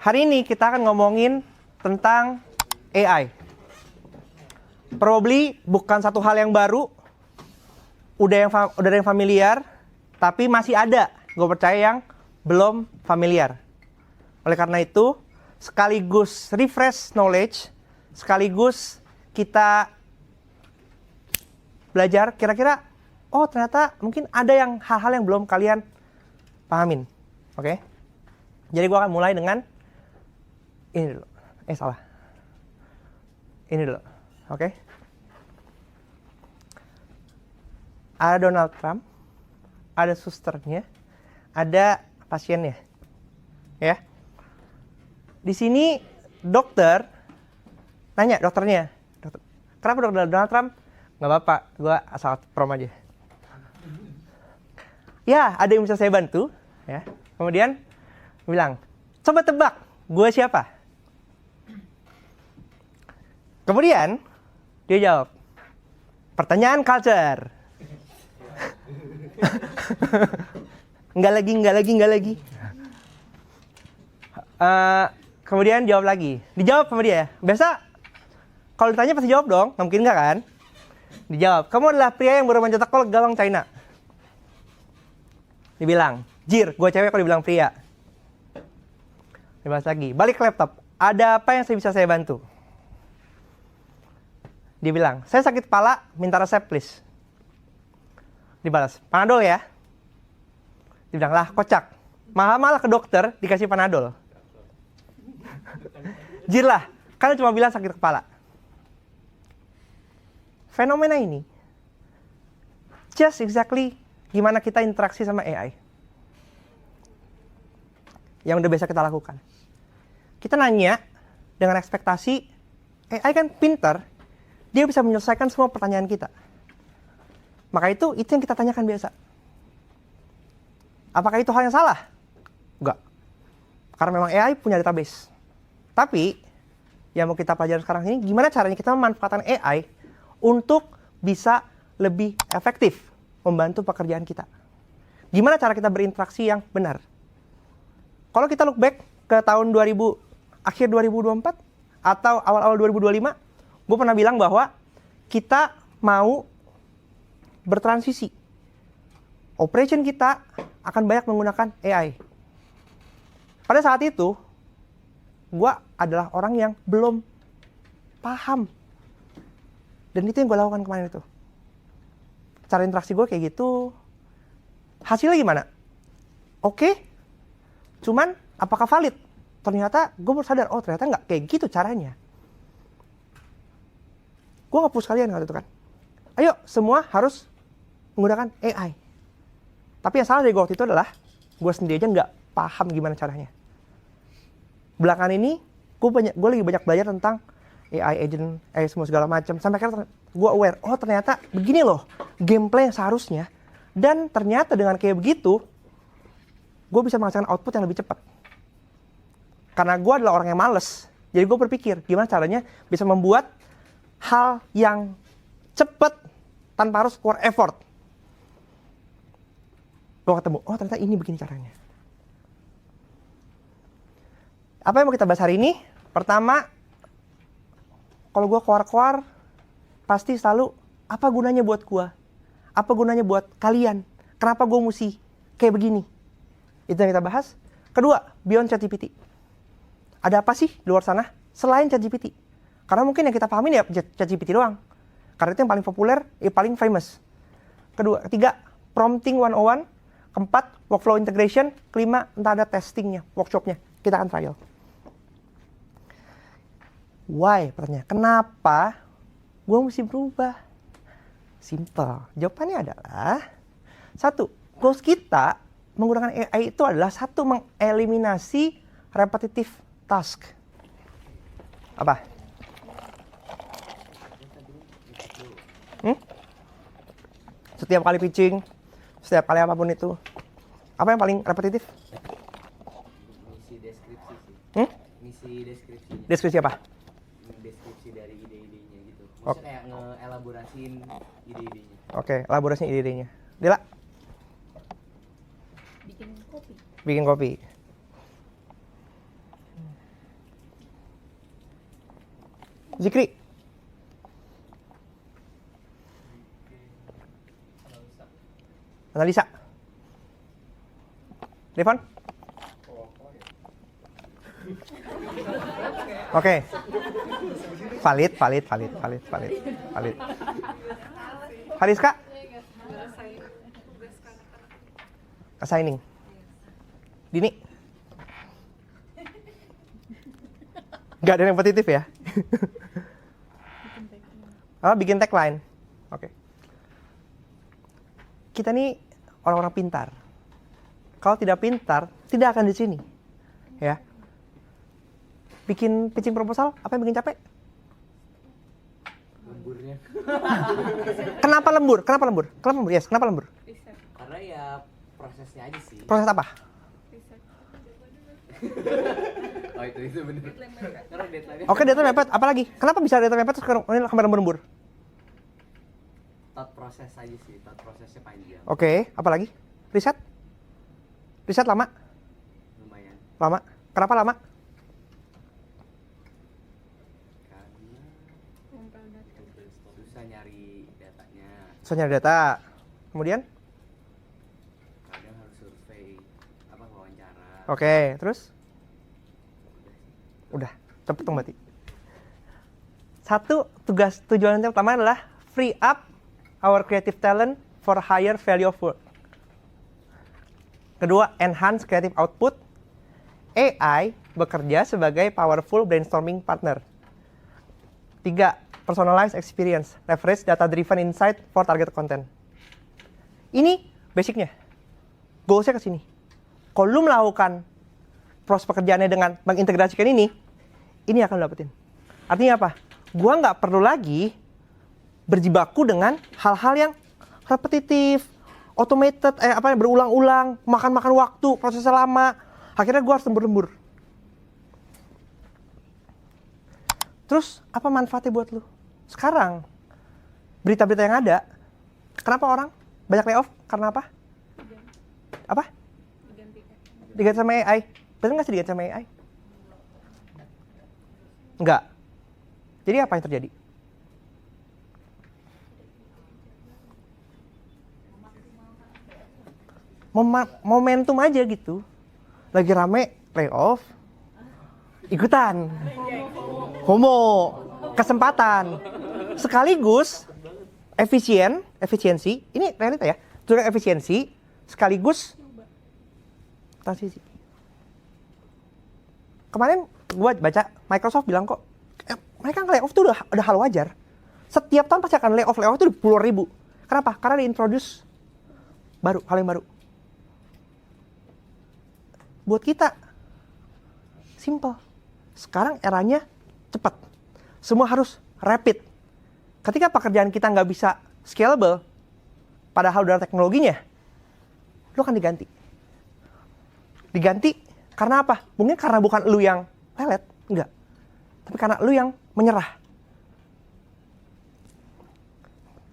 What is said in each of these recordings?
Hari ini kita akan ngomongin tentang AI. Probably bukan satu hal yang baru, udah ada yang familiar, tapi masih ada, gue percaya, yang belum familiar. Oleh karena itu, sekaligus refresh knowledge, sekaligus kita belajar kira-kira, oh ternyata mungkin ada yang hal-hal yang belum kalian pahamin. Oke? Jadi gue akan mulai dengan ini dulu. Salah. Ini dulu. Oke? Ada Donald Trump, ada susternya, ada pasiennya. Ya. Di sini dokter nanya dokternya, kenapa Donald Trump? Nggak apa-apa, gue asal prom aja. Ya, ada yang bisa saya bantu. Ya. Kemudian bilang, coba tebak, gue siapa? Kemudian dia jawab, pertanyaan culture. Enggak lagi. Kemudian jawab lagi. Dijawab sama dia. Biasa kalau ditanya pasti jawab dong. Nggak mungkin nggak kan? Dijawab. Kamu adalah pria yang baru mencetak gawang China. Dibilang, jir, gue cewek kalau dibilang pria. Dibahas lagi. Balik ke laptop. Ada apa yang bisa saya bantu? Dia bilang, saya sakit kepala, minta resep please. Dibalas, Panadol ya. Dia bilang, lah kocak. Malah ke dokter dikasih Panadol. Jir lah, kan cuma bilang sakit kepala. Fenomena ini just exactly gimana kita interaksi sama AI. Yang udah biasa kita lakukan. Kita nanya dengan ekspektasi AI kan pintar, dia bisa menyelesaikan semua pertanyaan kita. Maka itu yang kita tanyakan biasa. Apakah itu hal yang salah? Enggak. Karena memang AI punya database. Tapi, yang mau kita pelajari sekarang ini, gimana caranya kita memanfaatkan AI untuk bisa lebih efektif membantu pekerjaan kita. Gimana cara kita berinteraksi yang benar. Kalau kita look back ke tahun akhir 2024 atau awal-awal 2025, gue pernah bilang bahwa kita mau bertransisi. Operation kita akan banyak menggunakan AI. Pada saat itu, gue adalah orang yang belum paham. Dan itu yang gue lakukan kemarin itu. Cara interaksi gue kayak gitu. Hasilnya gimana? Oke. Cuman, apakah valid? Ternyata gue baru sadar, oh ternyata nggak kayak gitu caranya. Gue nge-push kalian waktu itu kan. Ayo, semua harus menggunakan AI. Tapi yang salah dari gue waktu itu adalah, gue sendiri aja nggak paham gimana caranya. Belakangan ini, gue lagi banyak belajar tentang AI agent, AI semua segala macam. Sampai akhirnya gue aware, oh ternyata begini loh gameplay yang seharusnya. Dan ternyata dengan kayak begitu, gue bisa menghasilkan output yang lebih cepat. Karena gue adalah orang yang males. Jadi gue berpikir, gimana caranya bisa membuat hal yang cepat tanpa harus keluar effort. Gue ketemu, oh ternyata ini begini caranya. Apa yang mau kita bahas hari ini? Pertama, kalau gue keluar-keluar, pasti selalu, apa gunanya buat gue? Apa gunanya buat kalian? Kenapa gue mesti kayak begini? Itu yang kita bahas. Kedua, beyond ChatGPT. Ada apa sih di luar sana selain ChatGPT? Karena mungkin yang kita pahamin ya ChatGPT doang. Karena itu yang paling populer, paling famous. Ketiga, prompting 101. Keempat, workflow integration. Kelima, entah ada testingnya, workshopnya. Kita akan trial. Why? Pertanyaan, kenapa gue mesti berubah? Simple. Jawabannya adalah, satu, goals kita menggunakan AI itu adalah satu, mengeliminasi repetitive task. Apa? Setiap kali pitching, setiap kali apapun itu, apa yang paling repetitif? Misi deskripsi sih. Misi deskripsinya. Deskripsi apa? Deskripsi dari ide-idenya gitu. Maksudnya kayak ngeelaborasiin ide-idenya. Oke, elaborasiin ide-idenya. Dila? Bikin kopi. Bikin kopi. Zikri. Analisa. Devon? Oke. Valid. Hariska? Assigning. Dini? Gak ada yang kompetitif ya? Bikin tagline. Oke. Kita nih orang-orang pintar. Kalau tidak pintar, tidak akan di sini. Ya. Bikin pitching proposal, apa yang bikin capek? Lemburnya. Kenapa lembur? Yes, kenapa lembur? Karena ya prosesnya aja sih. Proses apa? Oh itu bener. Karena deadline-nya. Oke, data mepet. Apa lagi? Kenapa bisa data mepet terus ini kemarin lembur? Thought proses aja sih. Thought prosesnya panjang. Oke, apa lagi? Riset? Riset lama? Lumayan. Lama. Kenapa lama? Karena susah nyari datanya. Soalnya data. Kemudian? Kadang harus survei wawancara. Oke, terus? Udah, cepet dong berarti. Satu, tujuan yang pertama adalah free up our creative talent for higher value of work. Kedua, enhance creative output. AI bekerja sebagai powerful brainstorming partner. Tiga, personalized experience. Leverage data-driven insight for target content. Ini basicnya. Goalsnya ke sini. Kalau lu melakukan proses pekerjaannya dengan mengintegrasikan ini akan lu dapetin. Artinya apa? Gua nggak perlu lagi berjibaku dengan hal-hal yang repetitif, automated, berulang-ulang, makan waktu, prosesnya lama. Akhirnya gua harus lembur-lembur. Terus apa manfaatnya buat lu? Sekarang berita-berita yang ada, kenapa orang banyak layoff? Karena apa? Apa? Diganti sama AI. Bener nggak sih diganti sama AI? Enggak. Jadi apa yang terjadi? Momentum aja gitu. Lagi rame layoff, ikutan. FOMO, kesempatan. Sekaligus efisiensi, ini realita ya. Juga efisiensi sekaligus transisi. Kemarin gue baca Microsoft bilang kok mereka nge-layoff tuh udah hal wajar. Setiap tahun pasti akan layoff itu puluh ribu. Kenapa? Karena diintroduce hal yang baru. Buat kita simple. Sekarang eranya cepat. Semua harus rapid. Ketika pekerjaan kita nggak bisa scalable, padahal udah ada teknologinya, lu akan diganti. Diganti karena apa? Mungkin karena bukan lu yang lelet, enggak. Tapi karena lu yang menyerah.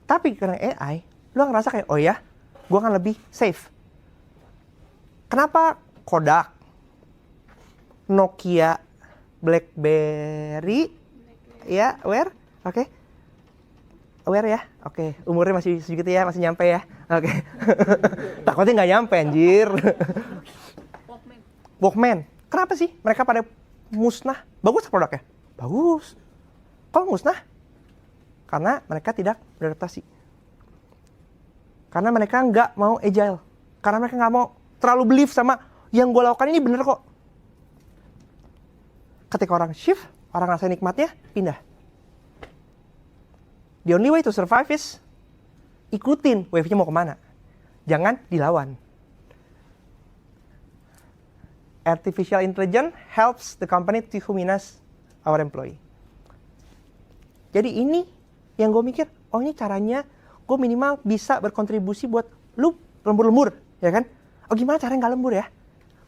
Tapi karena AI, lu ngerasa kayak, oh ya, gua akan lebih safe. Kenapa Kodak, Nokia, BlackBerry, ya, aware? Oke. Aware ya? Oke. Umurnya masih segitu ya, masih nyampe ya? Oke. Takutnya nggak nyampe, anjir. Walkman. Kenapa sih mereka pada musnah? Bagus produknya? Bagus. Kok musnah? Karena mereka tidak beradaptasi. Karena mereka nggak mau agile. Karena mereka nggak mau terlalu believe sama yang gue lakukan ini bener kok. Ketika orang shift, orang rasa nikmatnya, pindah. The only way to survive is ikutin wave-nya mau kemana. Jangan dilawan. Artificial intelligence helps the company to humanize our employee. Jadi ini yang gue mikir, oh ini caranya gue minimal bisa berkontribusi buat lu lembur-lembur, ya kan? Oh gimana caranya nggak lembur ya?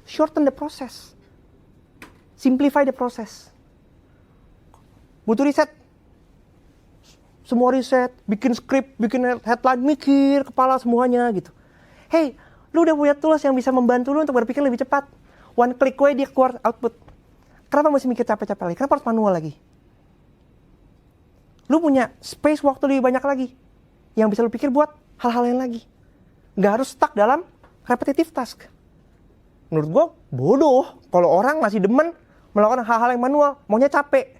Shorten the process. Simplify the process. Butuh riset. Semua riset, bikin script, bikin headline, mikir, kepala semuanya gitu. Hey, lu udah punya tools yang bisa membantu lu untuk berpikir lebih cepat. One click away dia keluar output. Kenapa mesti mikir capek-capek lagi? Kenapa harus manual lagi? lu punya space waktu lebih banyak lagi yang bisa lu pikir buat hal-hal lain lagi. Nggak harus stuck dalam repetitive task. Menurut gue bodoh kalau orang masih demen melakukan hal-hal yang manual, maunya capek.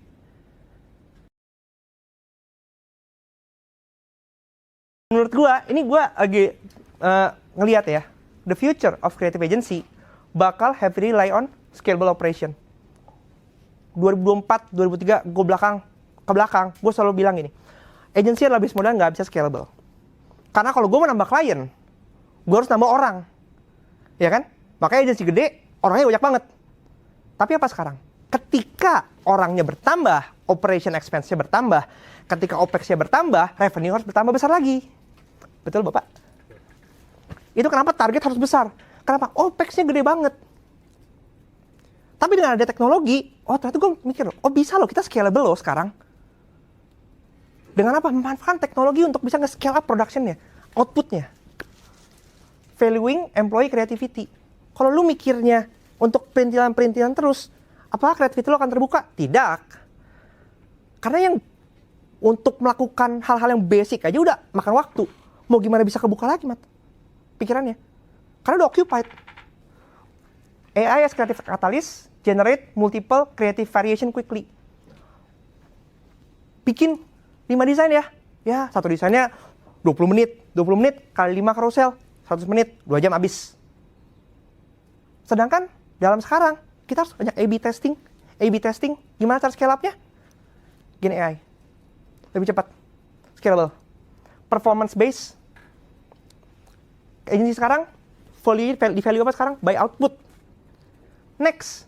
Menurut gue, ini gue lagi ngelihat ya, the future of creative agency bakal heavily rely on scalable operation. 2024, 2003, gue ke belakang, gue selalu bilang gini, agency adalah bisnis modal nggak bisa scalable. Karena kalau gue mau nambah klien, gue harus nambah orang. Ya kan? Makanya agency gede, orangnya banyak banget. Tapi apa sekarang? Ketika orangnya bertambah, operation expense-nya bertambah, ketika OPEX-nya bertambah, revenue harus bertambah besar lagi. Betul, Bapak? Itu kenapa target harus besar. Kenapa? OPEX-nya gede banget. Tapi dengan ada teknologi, oh ternyata gue mikir, oh bisa loh kita scalable loh sekarang. Dengan apa? Memanfaatkan teknologi untuk bisa nge-scale up production-nya, output-nya. Valuing employee creativity. Kalau lu mikirnya untuk perintilan-perintilan terus, apakah kreativitas lo akan terbuka? Tidak. Karena yang untuk melakukan hal-hal yang basic aja udah makan waktu. Mau gimana bisa kebuka lagi, Mat? Pikirannya. Karena udah occupied. AI as creative catalyst generate multiple creative variation quickly. Bikin 5 desain ya. Ya, satu desainnya 20 menit. 20 menit kali 5 carousel, 100 menit, 2 jam habis. Sedangkan dalam sekarang, kita harus banyak A/B testing. A/B testing, gimana cara scale up-nya? Gen AI. Lebih cepat. Scalable. Performance based. Agency sekarang, di value apa sekarang? By output. Next.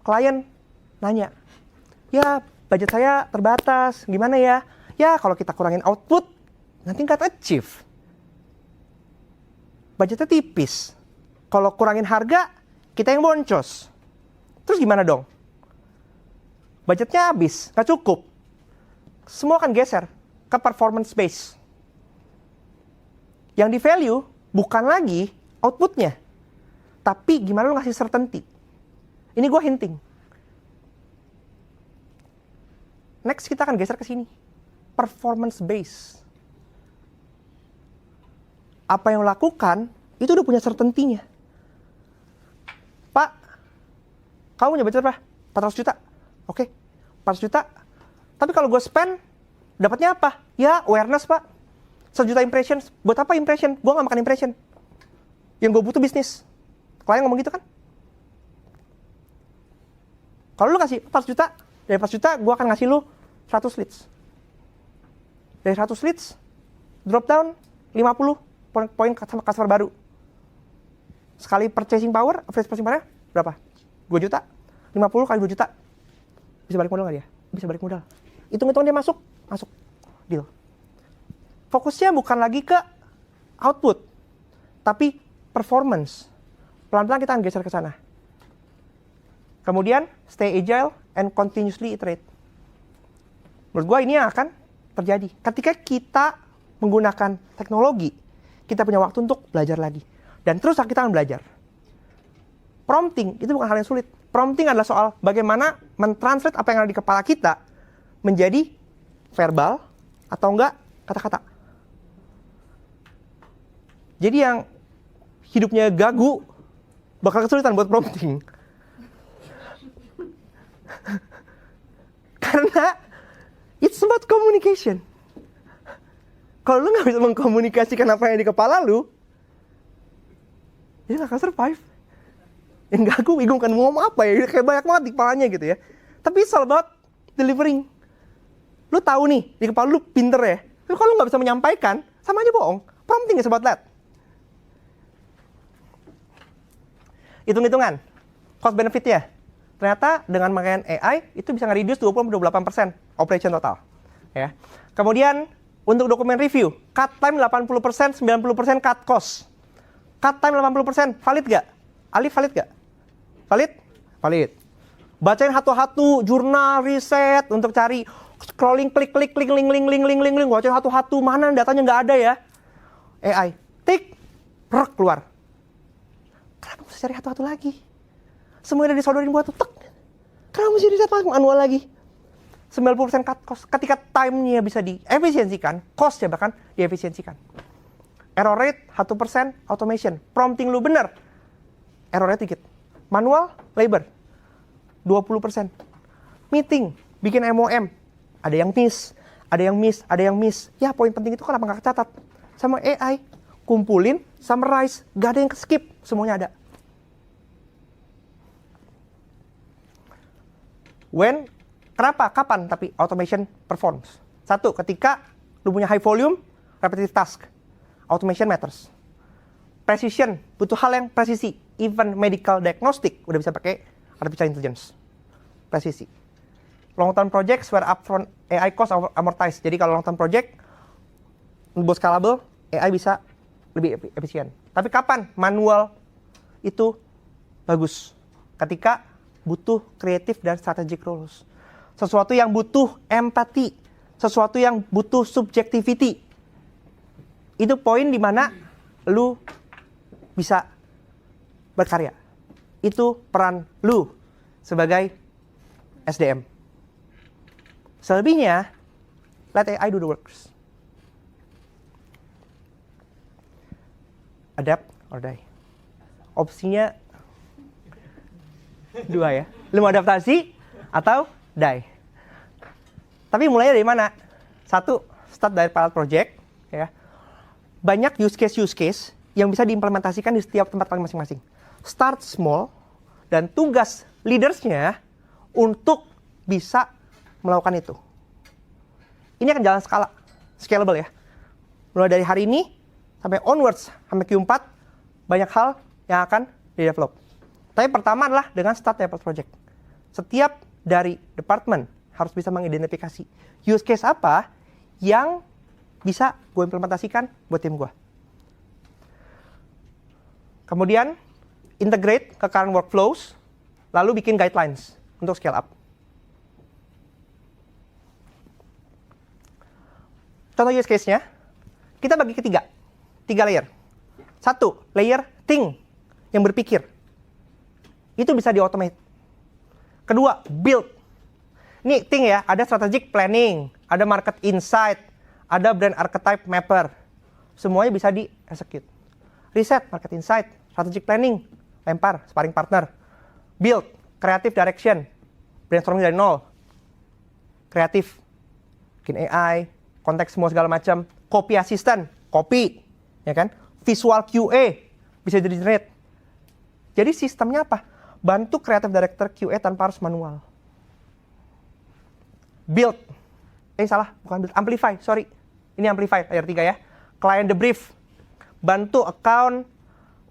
Klien nanya, ya budget saya terbatas, gimana ya? Ya kalau kita kurangin output, nanti nggak achieve. Budgetnya tipis. Kalau kurangin harga, kita yang boncos. Terus gimana dong? Budgetnya habis, nggak cukup. Semua akan geser ke performance base. Yang di value bukan lagi outputnya, tapi gimana lu ngasih certainty. Ini gue hinting. Next kita akan geser ke sini. Performance base. Apa yang lo lakukan, itu udah punya certainty-nya. Pak, kamu punya budget berapa? 400 juta. Oke, 400 juta. Tapi kalau gue spend, dapatnya apa? Ya, awareness, Pak. 1 juta impressions. Buat apa impression? Gue gak makan impression. Yang gue butuh bisnis. Klien ngomong gitu kan? Kalau lu kasih 400 juta, dari 400 juta gue akan ngasih lu 100 leads. Dari 100 leads, drop down 50 poin customer baru. Sekali purchasing power, average purchasing power berapa? 2 juta. 50 kali 2 juta. Bisa balik modal nggak dia? Bisa balik modal. Hitung-hitung dia masuk. Deal. Fokusnya bukan lagi ke output, tapi performance. Pelan-pelan kita akan geser ke sana. Kemudian, stay agile and continuously iterate. Menurut gue ini yang akan terjadi. Ketika kita menggunakan teknologi, kita punya waktu untuk belajar lagi. Dan terus kita akan belajar. Prompting itu bukan hal yang sulit. Prompting adalah soal bagaimana mentranslate apa yang ada di kepala kita menjadi verbal atau enggak kata-kata. Jadi yang hidupnya gagu bakal kesulitan buat prompting. Karena it's about communication. Kalau lu nggak bisa mengkomunikasikan apa yang di kepala lu, dia nggak akan survive. Yang gagu, bingung kan mau ngomong apa ya, kayak banyak banget di kepalanya gitu ya. Tapi it's all about delivering. Lu tahu nih, di kepala lu pinter ya. Tapi kalau lu nggak bisa menyampaikan, sama aja bohong. Prompting is about that. Hitung-hitungan, cost benefit-nya. Ternyata dengan menggunakan AI itu bisa nge-reduce 20-28% operation total. Ya. Kemudian untuk dokumen review, cut time 80%, 90% cut cost. Cut time 80%, valid gak? Alif valid gak? Valid? Valid. Bacain hatu-hatu jurnal, riset untuk cari scrolling, klik, link, bacain hatu-hatu, mana datanya nggak ada ya? AI, tik, keluar. Kenapa mesti cari hatu-hatu lagi? Semuanya udah disodorin buat tek. Kenapa mesti riset manual lagi? 90% cut cost. Ketika time-nya bisa diefisiensikan, cost-nya bahkan diefisiensikan. Error rate 1%, automation. Prompting lu bener, error rate dikit. Manual, labor 20%. Meeting, bikin MOM, ada yang miss, ada yang miss, ada yang miss. Ya, poin penting itu kenapa nggak kecatat? Sama AI, kumpulin, summarize, gak ada yang skip, semuanya ada. Kenapa? Kapan? Tapi automation performs. Satu, ketika lu punya high volume, repetitive task. Automation matters. Precision, butuh hal yang presisi. Even medical diagnostic udah bisa pakai artificial intelligence. Presisi. Long term projects where upfront AI cost amortized. Jadi kalau long term project, buat scalable, AI bisa lebih efisien. Tapi kapan? Manual itu bagus. Ketika butuh kreatif dan strategic roles. Sesuatu yang butuh empati. Sesuatu yang butuh subjectivity. Itu poin di mana lu bisa berkarya. Itu peran lu sebagai SDM. Selebihnya, let AI do the works. Adapt or die. Opsinya dua ya. Lu mau adaptasi atau die. Tapi mulainya dari mana? Satu, start dari pilot project. Ya. Banyak use case yang bisa diimplementasikan di setiap tempat kalian masing-masing. Start small, dan tugas leaders-nya untuk bisa melakukan itu. Ini akan jalan scalable ya. Mulai dari hari ini, sampai onwards, sampai Q4, banyak hal yang akan di-develop. Tapi pertama adalah dengan start level project. Setiap dari department harus bisa mengidentifikasi use case apa yang bisa gue implementasikan buat tim gue. Kemudian, integrate ke current workflows, lalu bikin guidelines untuk scale up. Contoh use case-nya, kita bagi ke tiga layer. Satu, layer think, yang berpikir. Itu bisa di-automate. Kedua, build. Ini think ya, ada strategic planning, ada market insight, ada brand archetype mapper. Semuanya bisa di-execute. Riset, market insight, strategic planning, lempar, sparring partner. Build, creative direction, brainstorming dari nol. Kreatif, bikin AI, konteks semua segala macam. Copy assistant, copy, ya kan? Visual QA, bisa di-generate. Jadi sistemnya apa? Bantu creative director QA tanpa harus manual. Build. Bukan build. Amplify, sorry. Ini amplify, layer 3 ya. Client debrief. Bantu account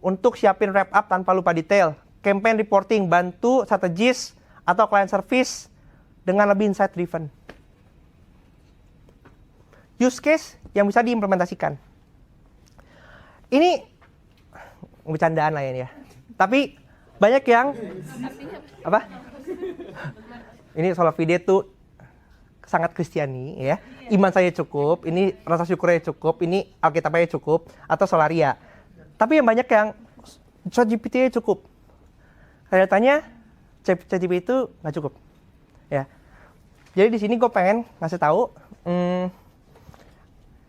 untuk siapin wrap up tanpa lupa detail. Campaign reporting, bantu strategis atau client service dengan lebih insight driven. Use case yang bisa diimplementasikan. Ini bercandaan lah ya. Tapi banyak yang apa? Ini soal video tuh sangat Kristiani ya. Iman saya cukup, ini rasa syukurnya cukup, ini Alkitabnya cukup, atau Solaria. Tapi yang banyak yang ChatGPT cukup. Realitanya ChatGPT itu nggak cukup. Ya. Jadi di sini gue pengen ngasih tahu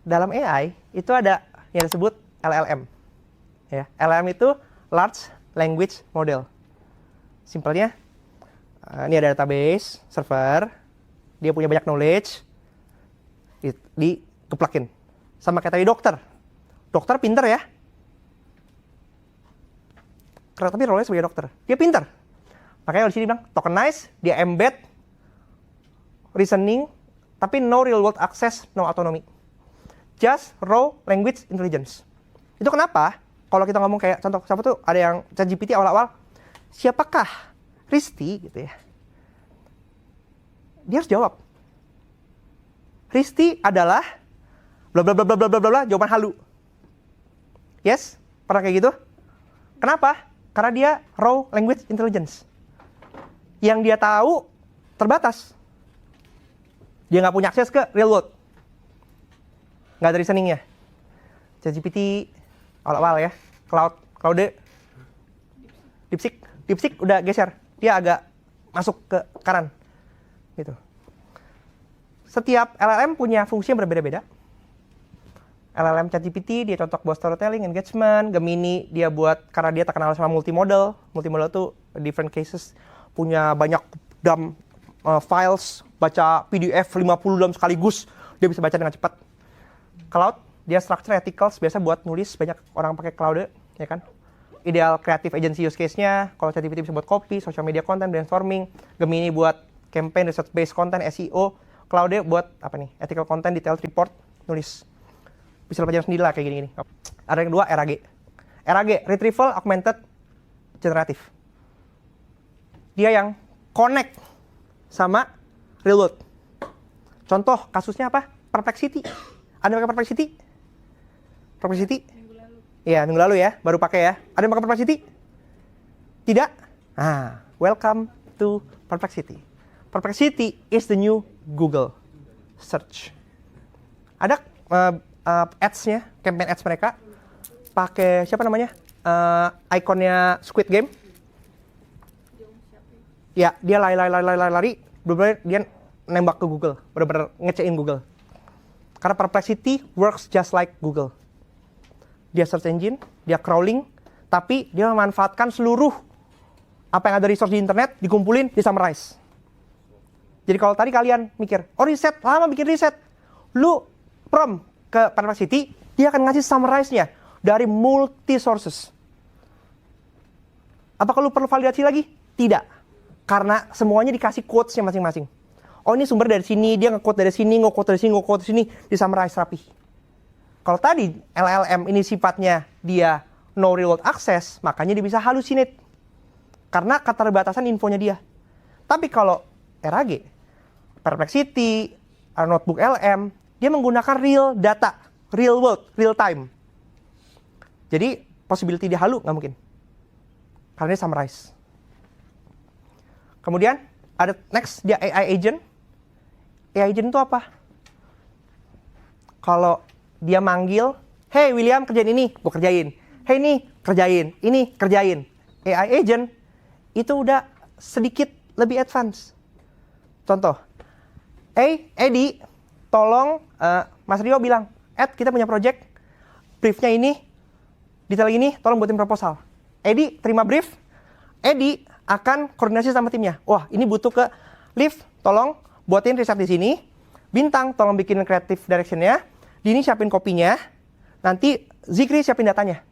dalam AI itu ada yang disebut LLM. Ya, LLM itu Large Language Model. Simpelnya, ini ada database, server, dia punya banyak knowledge, dikeplakin. Sama kayak tadi dokter. Dokter pinter ya. Tapi role-nya sebagai dokter. Dia pinter. Makanya di sini bilang, tokenize, dia embed, reasoning, tapi no real world access, no autonomy. Just raw language intelligence. Itu kenapa? Kalau kita ngomong kayak contoh siapa tuh ada yang ChatGPT awal-awal, siapakah Risti gitu ya? Dia harus jawab. Risti adalah bla bla bla bla bla bla bla jawaban halu. Yes? Pernah kayak gitu? Kenapa? Karena dia raw language intelligence. Yang dia tahu terbatas. Dia nggak punya akses ke real world. Nggak ada reasoningnya. ChatGPT awal-awal ya, Claude, DeepSeek udah geser, dia agak masuk ke kanan, gitu. setiap LLM punya fungsi yang berbeda-beda. LLM ChatGPT dia cocok buat storytelling, engagement. Gemini dia buat karena dia terkenal sama multimodal. Multimodal tuh different cases, punya banyak files, baca PDF 50 dalam sekaligus, dia bisa baca dengan cepat. Cloud dia structure ethicals, biasa buat nulis, banyak orang pakai Claude, ya kan. Ideal creative agency use case-nya, kalau ChatGPT bisa buat copy, social media content, brainstorming. Gemini buat campaign, research based content, SEO. Claude buat apa nih? Ethical content, detailed report, nulis. Bisa lo pelajari sendiri lah kayak gini-gini. Ada yang kedua, RAG. RAG, Retrieval Augmented Generative. Dia yang connect sama real world. Contoh kasusnya apa? Perplexity. Ada yang pakai Perplexity? Perplexity? Minggu lalu. Iya, minggu lalu ya, baru pakai ya. Ada yang pakai Perplexity? Tidak? Ah, welcome to Perplexity. Perplexity is the new Google Search. Ada ads-nya, campaign ads mereka pakai siapa namanya? Ikonnya Squid Game. Ya, dia lari, benar-benar dia nembak ke Google, benar-benar ngecekin Google. Karena Perplexity works just like Google. Dia search engine, dia crawling, tapi dia memanfaatkan seluruh apa yang ada resource di internet, dikumpulin, di summarize. Jadi kalau tadi kalian mikir, oh riset, lama bikin riset. Lu prompt ke Perplexity, dia akan ngasih summarize-nya dari multi sources. Apakah lu perlu validasi lagi? Tidak. Karena semuanya dikasih quotes-nya masing-masing. Oh ini sumber dari sini, dia nge-quote dari sini, nge-quote dari sini, nge-quote dari sini, di summarize rapi. Kalau tadi LLM ini sifatnya dia no real world access, makanya dia bisa hallucinate. Karena keterbatasan infonya dia. Tapi kalau RAG, Perplexity, Notebook LM, dia menggunakan real data, real world, real time. Jadi possibility dia halu nggak mungkin. Karena dia summarize. Kemudian ada next dia AI agent. AI agent itu apa? Kalau dia manggil, hey William kerjain ini, gue kerjain. Hey ini kerjain, ini kerjain. AI agent itu udah sedikit lebih advance. Contoh, Edi, tolong Mas Rio bilang, Ed kita punya project, briefnya ini, detail ini, tolong buatin proposal. Edi terima brief, Edi akan koordinasi sama timnya. Wah ini butuh ke Liv, tolong buatin riset di sini. Bintang, tolong bikin creative direction-nya. Dini siapin kopinya. Nanti Zikri siapin datanya.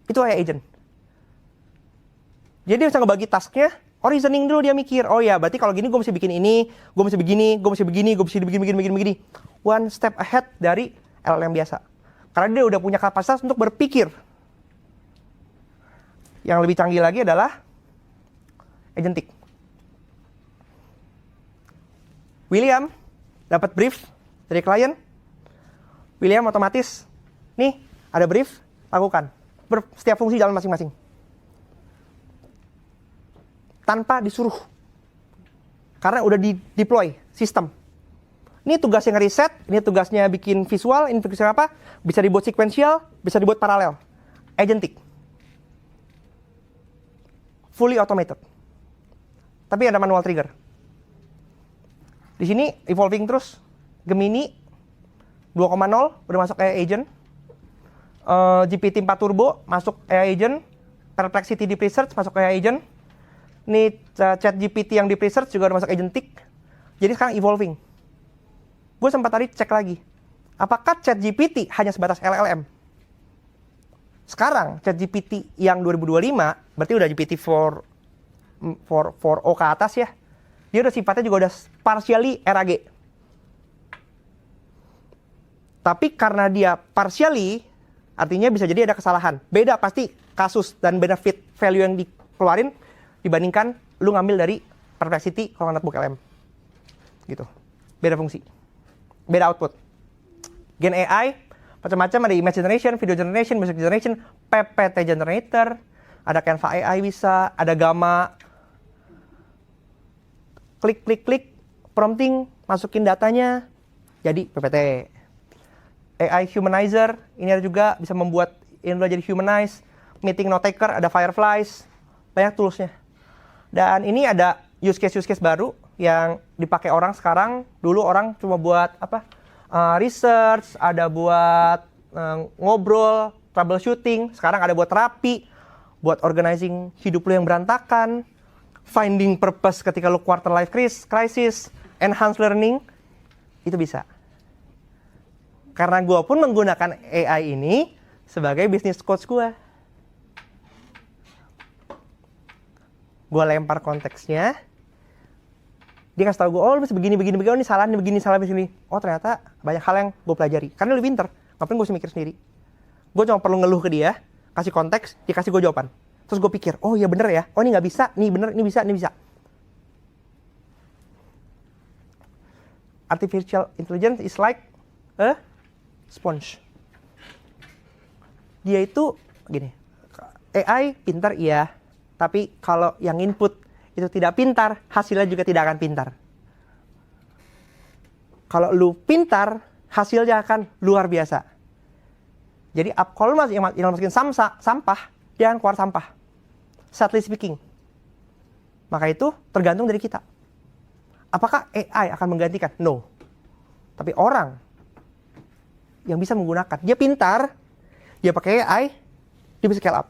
Itu AI agent. Jadi dia bisa ngebagi task-nya. Oh reasoning dulu dia mikir. Oh ya berarti kalau gini gue mesti bikin ini. Gue mesti begini, gue mesti begini, gue mesti begini. One step ahead dari LLM biasa. Karena dia udah punya kapasitas untuk berpikir. Yang lebih canggih lagi adalah agentic. William dapat brief dari klien. William otomatis, nih ada brief, lakukan. Setiap fungsi jalan masing-masing. Tanpa disuruh. Karena udah di-deploy sistem. Ini tugasnya ngeriset, ini tugasnya bikin visual, ini tugasnya apa? Bisa dibuat sequential, bisa dibuat paralel. Agentic. Fully automated. Tapi ada manual trigger. Di sini evolving terus. Gemini 2.0 udah masuk AI agent. GPT-4 Turbo masuk AI agent. Perplexity Deep Research masuk AI agent. Ini ChatGPT yang Deep Research juga udah masuk agentic. Jadi sekarang evolving. Gue sempat tadi cek lagi. Apakah ChatGPT hanya sebatas LLM? Sekarang ChatGPT yang 2025 berarti udah GPT 4o ke atas ya. Dia udah sifatnya juga udah partially RAG. Tapi karena dia partially, artinya bisa jadi ada kesalahan. Beda pasti kasus dan benefit value yang dikeluarin dibandingkan lu ngambil dari Perplexity kalau notebook LM. Gitu. Beda fungsi. Beda output. Gen AI, macam-macam ada image generation, video generation, music generation, PPT generator, ada Canva AI bisa, ada Gamma. Klik, prompting, masukin datanya, jadi PPT. AI Humanizer, ini ada juga bisa membuat ini jadi humanize. Meeting note taker, ada Fireflies, banyak toolsnya. Dan ini ada use case baru, yang dipakai orang sekarang. Dulu orang cuma buat apa? Research, ada buat ngobrol, troubleshooting. Sekarang ada buat terapi, buat organizing hidup lu yang berantakan, finding purpose ketika lu quarter life crisis, enhanced learning, itu bisa. Karena gue pun menggunakan AI ini sebagai business coach gue. Gue lempar konteksnya, dia kasih tau gue, oh lu bisa begini, oh ini salah, ini begini, salah, begini. Oh ternyata banyak hal yang gue pelajari. Karena dia lebih pinter, ngapain gue mikir sendiri. Gue cuma perlu ngeluh ke dia, kasih konteks, dia kasih gue jawaban. Terus gue pikir, oh iya bener ya, oh ini nggak bisa, nih bener, ini bisa, ini bisa. Artificial intelligence is like a sponge. Dia itu gini, AI pintar iya, tapi kalau yang input itu tidak pintar, hasilnya juga tidak akan pintar. Kalau lu pintar, hasilnya akan luar biasa. Jadi kalau yang masukin sampah, dia akan keluar sampah. Sadly speaking. Maka itu tergantung dari kita. Apakah AI akan menggantikan? No. Tapi orang yang bisa menggunakan, dia pintar, dia pakai AI, dia bisa scale up.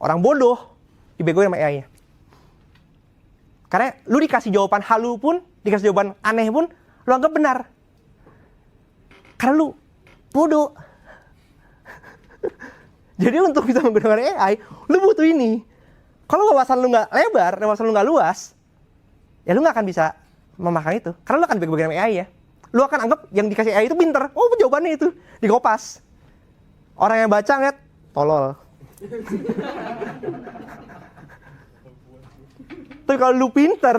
Orang bodoh, dibegoin sama AI-nya. Karena lu dikasih jawaban halu pun, dikasih jawaban aneh pun, lu anggap benar. Karena lu bodoh. Jadi untuk bisa menggunakan AI, lu butuh ini. Kalau wawasan lu nggak lebar, wawasan lu nggak luas, ya lu nggak akan bisa memakan itu. Karena lu akan bego-begoin sama AI ya. Lu akan anggap yang dikasih AI itu pinter. Oh jawabannya itu, dikopas. Orang yang baca ngeliat, tolol. Tapi kalau lu pinter,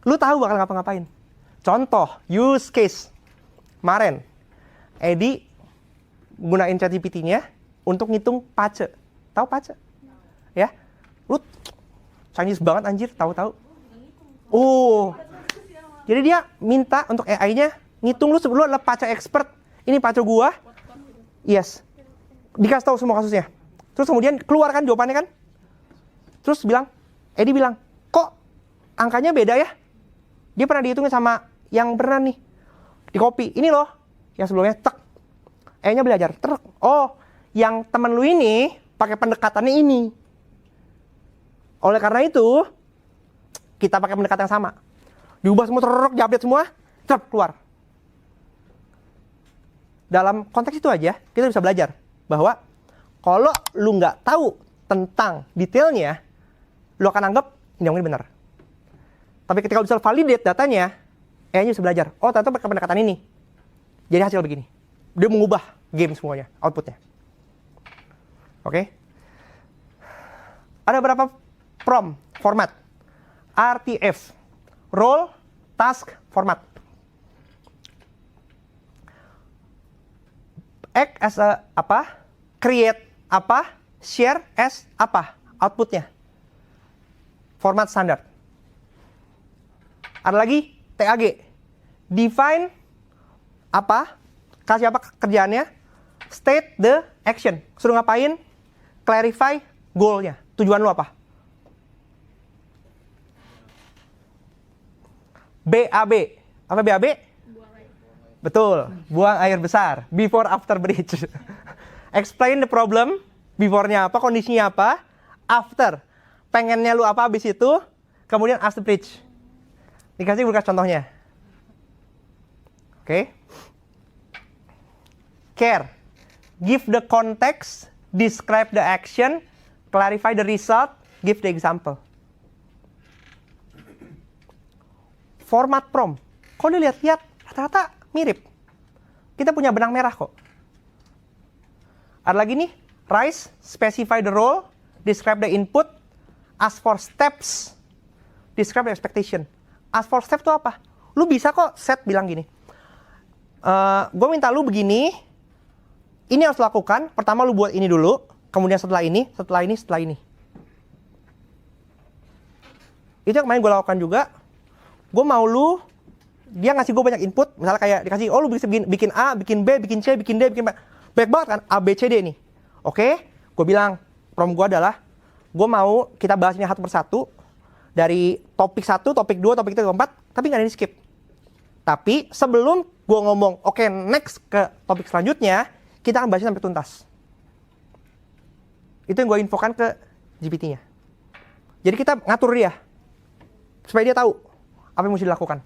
lu tahu bakal ngapa-ngapain. Contoh, use case. Kemarin, Edi gunain ChatGPT-nya untuk ngitung pace. Tahu pace? Ya. Lu Chinese banget anjir, tahu-tahu. Oh. Jadi dia minta untuk AI-nya ngitung lu sebelum adalah pace expert. Ini pace gua. Yes. Dikasih tahu semua kasusnya. Terus kemudian keluarkan jawabannya kan? Terus Edi bilang, kok angkanya beda ya? Dia pernah dihitungin sama yang pernah nih. Di copy. Ini loh. Yang sebelumnya, tek. E-nya belajar. Terk. Oh, yang temen lu ini pakai pendekatannya ini. Oleh karena itu, kita pakai pendekatan yang sama. Diubah semua, terk, diupdate semua, terk, keluar. Dalam konteks itu aja, kita bisa belajar bahwa kalau lu nggak tahu tentang detailnya, lu akan anggap ini yang benar. Tapi ketika lu bisa validate datanya, AI-nya bisa belajar. Oh, ternyata pakai pendekatan ini. Jadi hasil begini. Dia mengubah game semuanya, outputnya. Oke? Ada berapa format? RTF. Role, task, format. Act as a apa? Create apa? Share as apa? Outputnya. Format standar. Ada lagi TAG. Define apa? Kasih apa kerjaannya? State the action. Suruh ngapain? Clarify goal-nya. Tujuan lu apa? BAB. Apa BAB? Betul. Buang air besar. Before after bridge. Explain the problem. Before-nya apa? Kondisinya apa? After. Pengennya lu apa habis itu? Kemudian after bridge. Dikasih bekas contohnya. Oke. Care. Give the context. Describe the action. Clarify the result. Give the example. Format prompt. Kalau dilihat-lihat, rata-rata mirip. Kita punya benang merah kok. Ada lagi nih. Rise, specify the role, describe the input, ask for steps, describe the expectation. Ask for steps itu apa? Lu bisa kok set bilang gini. Gue minta lu begini, ini harus lakukan. Pertama lu buat ini dulu, kemudian setelah ini, setelah ini, setelah ini. Itu yang kemarin gue lakukan juga. Gue mau lu, dia ngasih gue banyak input, misalnya kayak dikasih, oh lu bisa bikin A, bikin B, bikin C, bikin D, bikin B. Baik banget kan, A, B, C, D nih. Oke, gue bilang, prompt gue adalah, gue mau kita bahas ini satu persatu, dari topik 1, topik 2, topik 3, topik 4, tapi nggak ada di skip. Tapi sebelum gue ngomong, oke, next ke topik selanjutnya, kita akan bahasnya sampai tuntas. Itu yang gue infokan ke GPT-nya. Jadi kita ngatur dia, supaya dia tahu apa yang mesti dilakukan.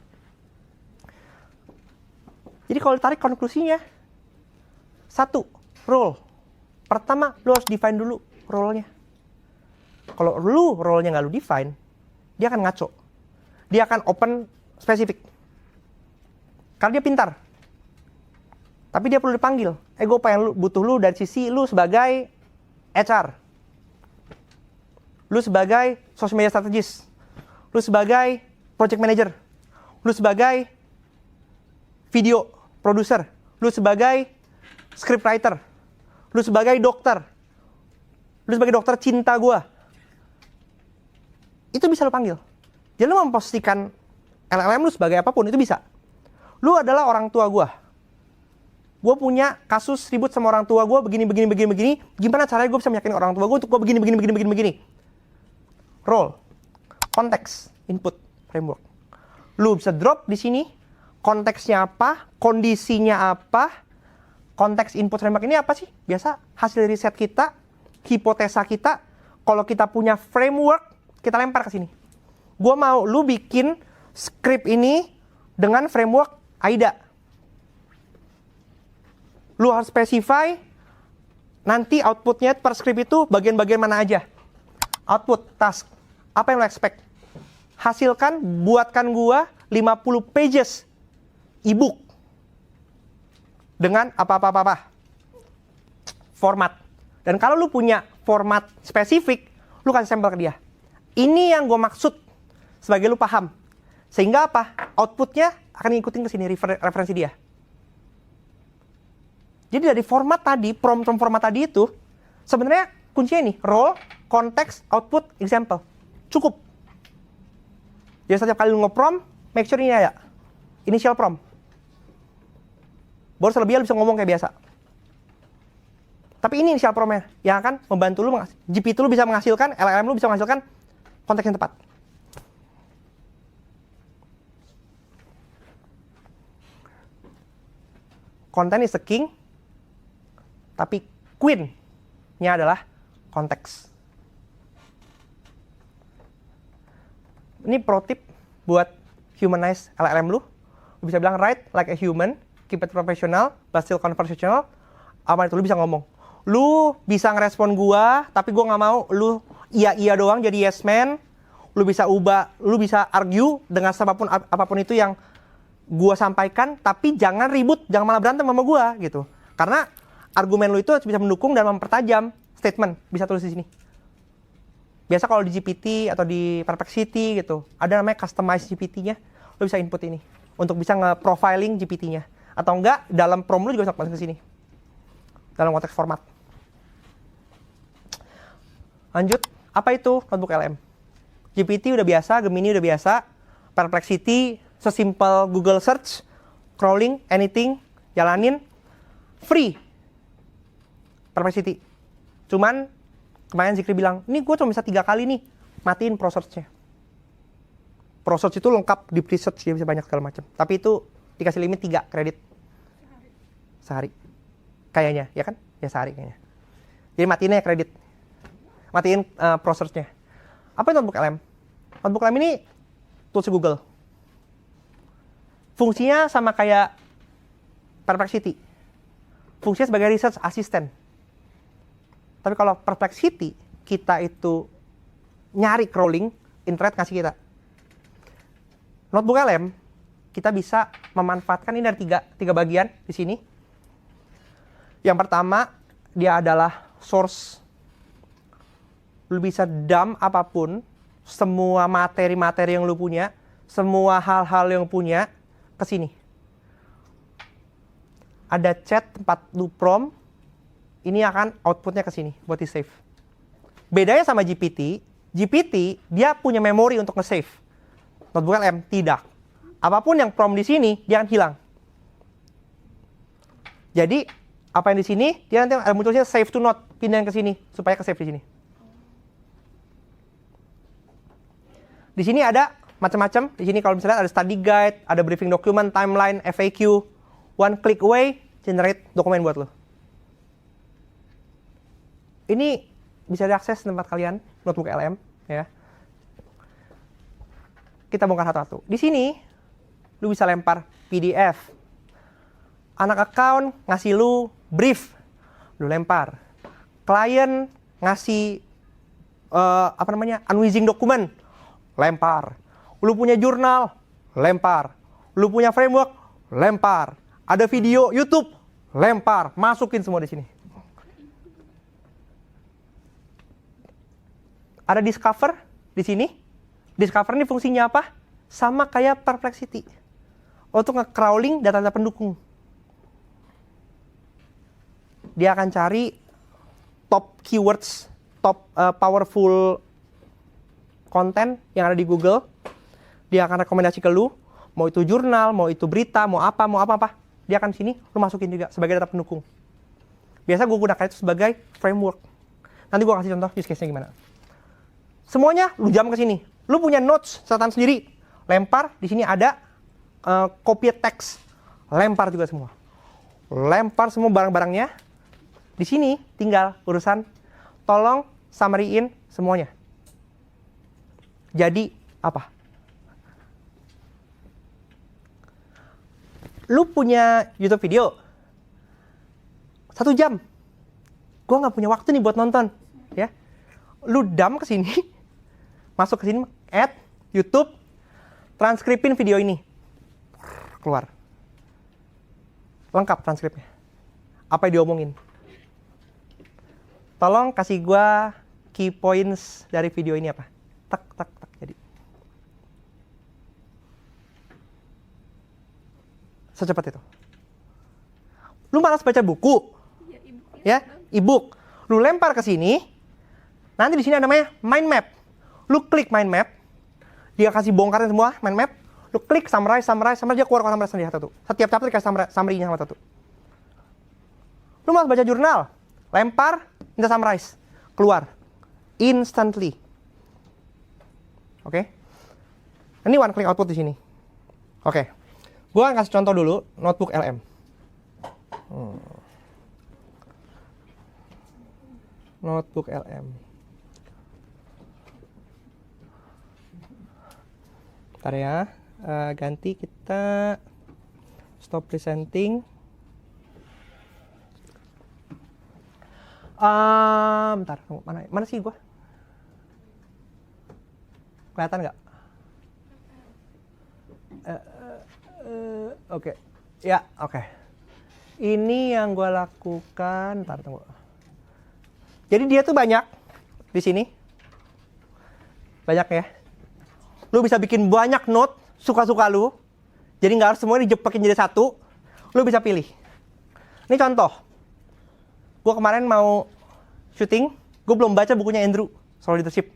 Jadi kalau ditarik konklusinya, 1, role. Pertama, lu harus define dulu role-nya. Kalau lu role-nya nggak lu define, dia akan ngaco. Dia akan open spesifik. Karena dia pintar. Tapi dia perlu dipanggil. Gue pengen butuh lu dari sisi lu sebagai HR. Lu sebagai social media strategist. Lu sebagai project manager. Lu sebagai video producer. Lu sebagai scriptwriter. Lu sebagai dokter. Lu sebagai dokter cinta gue. Itu bisa lu panggil. Jadi lu memposisikan LLM lu sebagai apapun, itu bisa. Lu adalah orang tua gue. Gue punya kasus ribut sama orang tua gue, begini. Gimana caranya gue bisa meyakinkan orang tua gue untuk gue begini. Role, konteks, input, framework. Lu bisa drop di sini, konteksnya apa, kondisinya apa, konteks input framework ini apa sih? Biasa hasil riset kita, hipotesa kita, kalau kita punya framework, kita lempar ke sini. Gue mau lu bikin script ini dengan framework AIDA. Lu harus specify nanti outputnya per script itu bagian-bagian mana aja. Output, task. Apa yang lu expect? Hasilkan, buatkan gua 50 pages ebook. Dengan apa. Format. Dan kalau lu punya format spesifik, lu kasih sampel ke dia. Ini yang gue maksud sebagai lu paham. Sehingga apa? Outputnya akan ngikutin ke sini referensi dia. Jadi dari format tadi, prompt format tadi itu, sebenarnya kuncinya ini, role, konteks, output, example. Cukup. Jadi setiap kali lu nge-prompt, make sure ini ada. Initial prompt. Baru selebihnya lu bisa ngomong kayak biasa. Tapi ini initial prompt-nya yang akan membantu lu, GPT lu bisa menghasilkan, LLM lu bisa menghasilkan konteks yang tepat. Content is the king, tapi queen-nya adalah konteks. Ini pro tip buat humanize LLM lu. Lu bisa bilang write like a human, keep it professional, but still conversational. Apa itu? Lu bisa ngomong. Lu bisa ngerespon gua, tapi gua nggak mau lu iya doang jadi yes man. Lu bisa ubah, lu bisa argue dengan apapun itu yang gua sampaikan, tapi jangan ribut, jangan malah berantem sama gua gitu. Karena argumen lu itu bisa mendukung dan mempertajam statement. Bisa tulis di sini. Biasa kalau di GPT atau di Perplexity gitu, ada namanya customize GPT-nya. Lu bisa input ini untuk bisa nge-profiling GPT-nya. Atau enggak, dalam prompt lu juga bisa masuk ke sini. Dalam konteks format. Lanjut, apa itu notebook LM? GPT udah biasa, Gemini udah biasa, Perplexity sesimpel Google search, crawling, anything, jalanin, free. Perplexity. Cuman kemarin Zikri bilang, ini gue cuma bisa 3 kali nih, matiin pro search-nya. Pro search itu lengkap, deep research, dia bisa banyak segala macam. Tapi itu dikasih limit 3 kredit. Sehari. Kayaknya, ya kan? Ya sehari kayaknya. Jadi matiinnya kredit. Matiin pro search-nya. Apa itu notebook LM? Notebook LM ini tools Google. Fungsinya sama kayak Perplexity. Fungsinya sebagai research assistant. Tapi kalau Perplexity, kita itu nyari crawling, internet ngasih kita. Notebook LM, kita bisa memanfaatkan ini dari tiga bagian di sini. Yang pertama, dia adalah source. Lu bisa dump apapun, semua materi-materi yang lu punya, semua hal-hal yang punya, ke sini. Ada chat tempat lu prompt, ini akan outputnya ke sini buat di save. Bedanya sama GPT, dia punya memori untuk nge-save. Notebook LM tidak. Apapun yang prompt di sini, dia akan hilang. Jadi, apa yang di sini, dia nanti ada munculnya save to note, pindahin ke sini supaya ke save di sini. Di sini ada macam-macam. Di sini kalau misalnya ada study guide, ada briefing document, timeline, FAQ. One click away, generate dokumen buat lo. Ini bisa diakses di tempat kalian, notebook LM, ya. Kita bongkar satu-satu. Di sini, lu bisa lempar PDF. Anak account ngasih lu brief, lu lempar. Klien ngasih unwizing dokumen, lempar. Lu punya jurnal, lempar. Lu punya framework, lempar. Ada video YouTube, lempar. Masukin semua di sini. Ada Discover di sini. Discover ini fungsinya apa? Sama kayak Perplexity. Untuk nge-crawling data-data pendukung. Dia akan cari top keywords, top powerful konten yang ada di Google. Dia akan rekomendasi ke lu, mau itu jurnal, mau itu berita, mau apa. Dia akan sini, lu masukin juga sebagai data pendukung. Biasa gue gunakan itu sebagai framework. Nanti gue kasih contoh use case-nya gimana. Semuanya lu jam ke sini. Lu punya notes catatan sendiri, lempar. Di sini ada copy text, lempar juga semua. Lempar semua barang-barangnya. Di sini tinggal urusan tolong summary-in semuanya. Jadi apa? Lu punya YouTube video 1 jam. Gua nggak punya waktu nih buat nonton, ya. Lu dump ke sini, masuk ke sini, add YouTube, transkripin video ini, keluar, lengkap transkripnya. Apa yang diomongin? Tolong kasih gua key points dari video ini apa? Tak. Jadi secepat itu. Lu malas baca buku, ya, e-book. Lu lempar ke sini. Nanti di sini ada namanya mind map. Lu klik mind map, dia kasih bongkarin semua mind map. Lu klik summarize, dia keluar summarize sendiri satu. Setiap chapter dikasih summary-nya sama satu. Lu malas baca jurnal, lempar, minta summarize, keluar instantly. Oke? Ini one click output di sini. Oke. Gua akan kasih contoh dulu notebook LM. Notebook LM. Bentar ya. Ganti kita stop presenting. Bentar, mana sih gua? Kelihatan nggak? Oke. Ya, oke. Ini yang gua lakukan. Bentar, tunggu. Jadi dia tuh banyak di sini. Banyak ya. Lu bisa bikin banyak note, suka-suka lu. Jadi nggak harus semuanya dijepekin jadi satu. Lu bisa pilih. Ini contoh. Gue kemarin mau syuting, gue belum baca bukunya Andrew, Soul Leadership.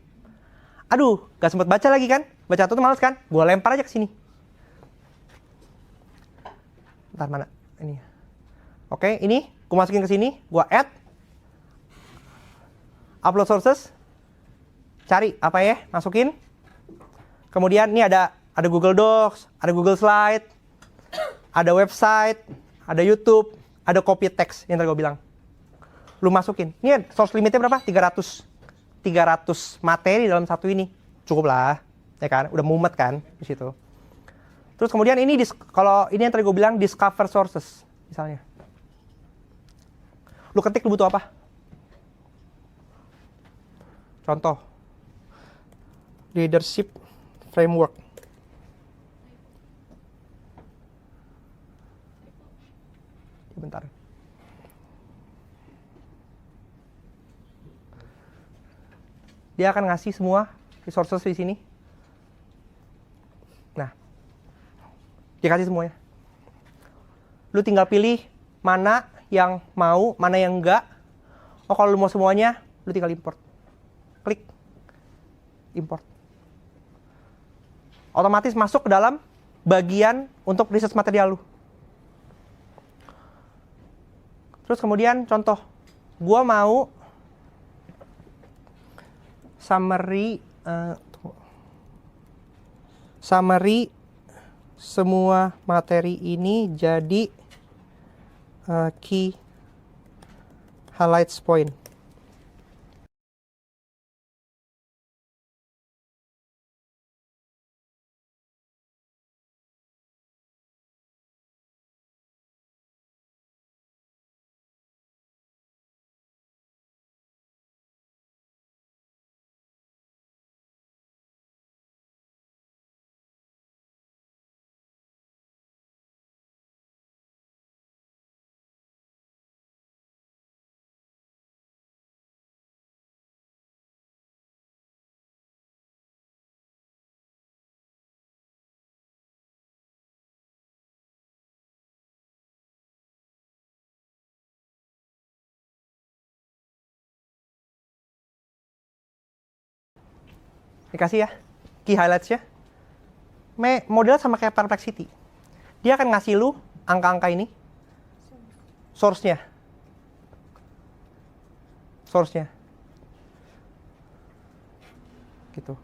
Aduh, gak sempet baca lagi kan? Baca satu tuh males kan? Gue lempar aja ke sini. Bentar, mana? Ini. Oke, ini gue masukin ke sini, gue add. Upload sources. Cari apa ya? Masukin. Kemudian ini ada Google Docs, ada Google Slide, ada website, ada YouTube, ada copy text yang tadi gue bilang. Lu masukin. Ini source limitnya berapa? 300 materi dalam satu ini. Cukup lah, ya kan? Udah mumet kan di situ. Terus kemudian ini kalau ini yang tadi gue bilang discover sources misalnya. Lu ketik lu butuh apa? Contoh. Leadership framework. Bentar. Dia akan ngasih semua resources di sini. Nah, dia kasih semuanya. Lu tinggal pilih mana yang mau, mana yang enggak. Oh, kalau lu mau semuanya, lu tinggal import. Klik import. Otomatis masuk ke dalam bagian untuk research material lu. Terus kemudian contoh, gua mau summary summary semua materi ini jadi key highlights point. Dikasih ya, key highlights ya. Model sama kayak Perplexity. Dia akan ngasih lu angka-angka ini. Source-nya. Source-nya. Gitu.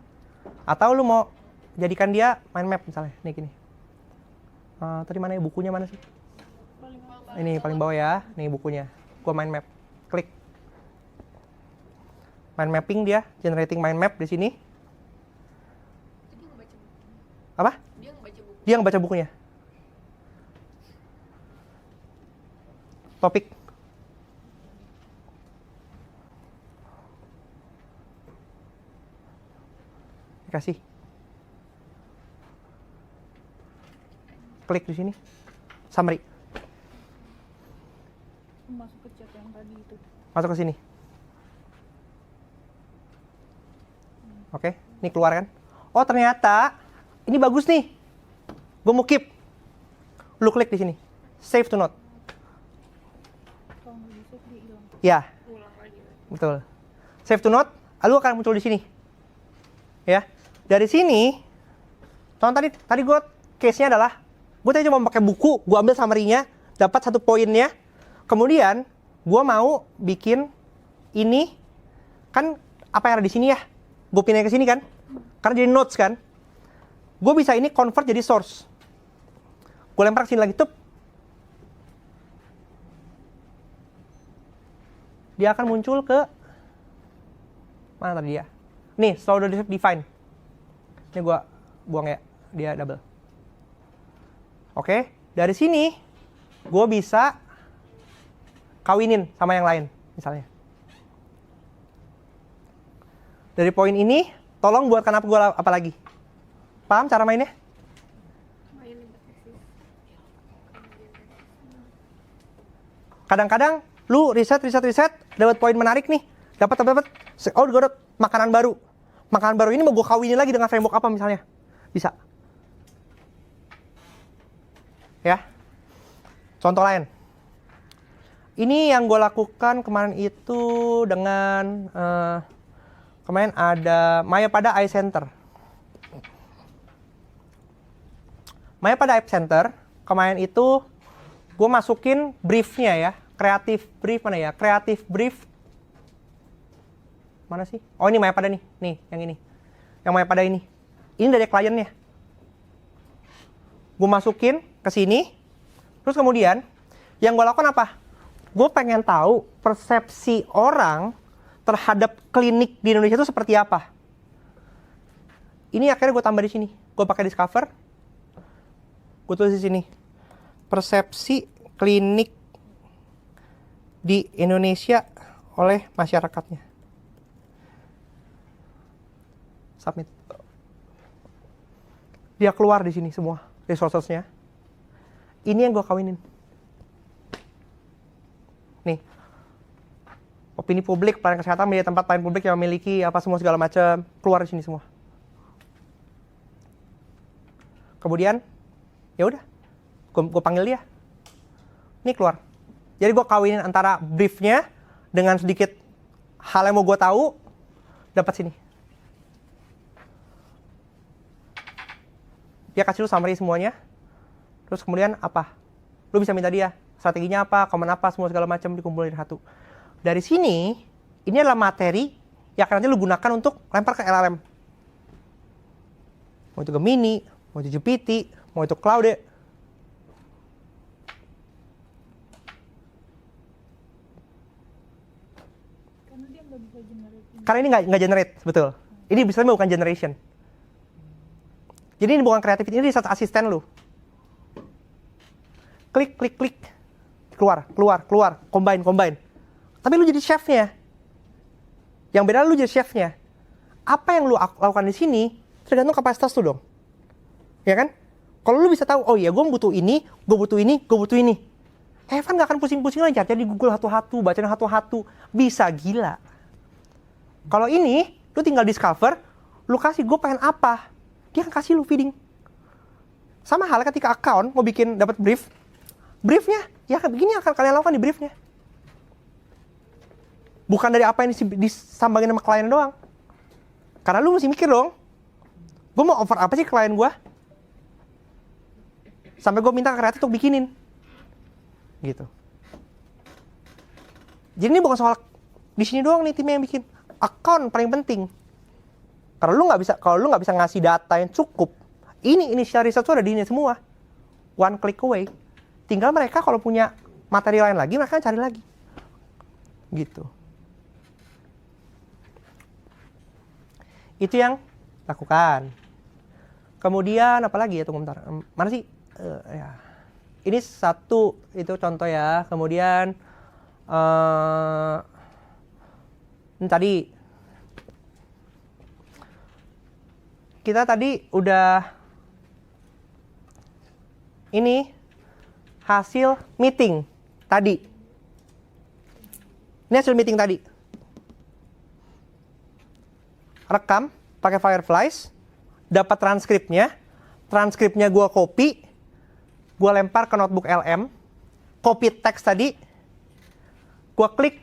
Atau lu mau jadikan dia mind map misalnya. Nih gini. Tadi mana ya bukunya mana sih? Ini paling bawah ya. Nih bukunya. Gua mind map. Klik. Mind mapping dia, generating mind map di sini. Apa? Dia ngebaca bukunya. Topik. Dikasih. Klik di sini. Summary. Masuk ke chat yang tadi itu. Masuk ke sini. Oke, ini keluar kan? Oh, ternyata ini bagus nih. Gue mau keep. Lu klik di sini. Save to note. Kalau nggak bisa dia hilang. Ya, Ulang lagi. betul. Save to note, lalu akan muncul di sini. Ya. Dari sini, contoh tadi gue case-nya adalah gue tadi cuma pakai buku, gue ambil summary-nya, dapat 1 poinnya. Kemudian gue mau bikin ini kan apa yang ada di sini ya? Gue pindahin ke sini kan? Karena jadi notes kan? Gue bisa ini convert jadi source. Gue lempar ke sini lagi, tup. Dia akan muncul ke mana tadi ya? Nih, sudah define. Ini gue buang ya, dia double. Oke, dari sini gue bisa kawinin sama yang lain, misalnya. Dari poin ini, tolong buatkan apa lagi? Paham cara mainnya? Kadang-kadang lu riset, dapat poin menarik nih. Dapat. Oh, gue dapat makanan baru. Makanan baru ini mau gue kawinin lagi dengan framework apa misalnya? Bisa. Ya. Contoh lain. Ini yang gue lakukan kemarin itu dengan kemarin ada Mayapada Eye Center. Mayapada Eye Center, kemarin itu gue masukin briefnya ya. Creative brief mana ya? Creative brief. Mana sih? Oh, ini Mayapada nih. Nih, yang ini. Yang Mayapada ini. Ini dari kliennya. Gue masukin ke sini. Terus kemudian, yang gue lakukan apa? Gue pengen tahu persepsi orang terhadap klinik di Indonesia itu seperti apa. Ini akhirnya gue tambah di sini. Gue pakai Discover. Gue tulis di sini. Persepsi klinik di Indonesia oleh masyarakatnya. Submit. Dia keluar di sini semua resources-nya. Ini yang gue kawinin. Nih. Opini publik, pelayanan kesehatan, media tempat pelayanan publik yang memiliki apa semua segala macam, keluar di sini semua. Kemudian, ya udah, gue panggil dia. Ini keluar. Jadi gue kawinin antara briefnya dengan sedikit hal yang mau gue tahu, dapat sini. Dia kasih lu summary semuanya. Terus kemudian apa? Lu bisa minta dia strateginya apa, komen apa, semua segala macam dikumpulin satu. Dari sini, ini adalah materi yang akan nanti lu gunakan untuk lempar ke LLM. mau itu Gemini, mau itu GPT, mau itu Claude. Karena dia nggak bisa generate ini. Karena ini nggak generate, betul. Ini bisa bukan generation. Jadi ini bukan kreatif, ini research assistant lu. Klik, klik, klik. Keluar, keluar, keluar. Combine, combine. Tapi lu jadi chefnya. Yang beda lu jadi chefnya. Apa yang lu lakukan di sini tergantung kapasitas lu dong. Ya kan? Kalau lu bisa tahu, oh iya gue butuh ini, gue butuh ini, gue butuh ini. Evan gak akan pusing-pusing lagi cari di Google hatu-hatu, bacaan hatu-hatu. Bisa, gila. Kalau ini, lu tinggal discover, lu kasih gue pengen apa. Dia akan kasih lu feeding. Sama halnya ketika account mau bikin dapat brief, briefnya ya begini akan kalian lakukan di briefnya. Bukan dari apa yang disambangin sama klien doang. Karena lu mesti mikir dong, gue mau offer apa sih ke klien gue? Sampai gue minta kreatif untuk bikinin. Gitu. Jadi ini bukan soal di sini doang nih timnya yang bikin. Account paling penting. Karena lu nggak bisa, kalau lu nggak bisa ngasih data yang cukup, ini initial research tuh ada di ini semua. One click away. Tinggal mereka kalau punya materi lain lagi, mereka cari lagi. Gitu. Itu yang lakukan. Kemudian apa lagi ya, tunggu bentar. Mana sih? Ya. Ini satu, itu contoh ya. Kemudian ini tadi kita tadi udah ini hasil meeting tadi. Ini hasil meeting tadi. Rekam pakai Fireflies, dapat transkripnya. Transkripnya gua copy, gua lempar ke notebook LM, copy teks tadi, gua klik,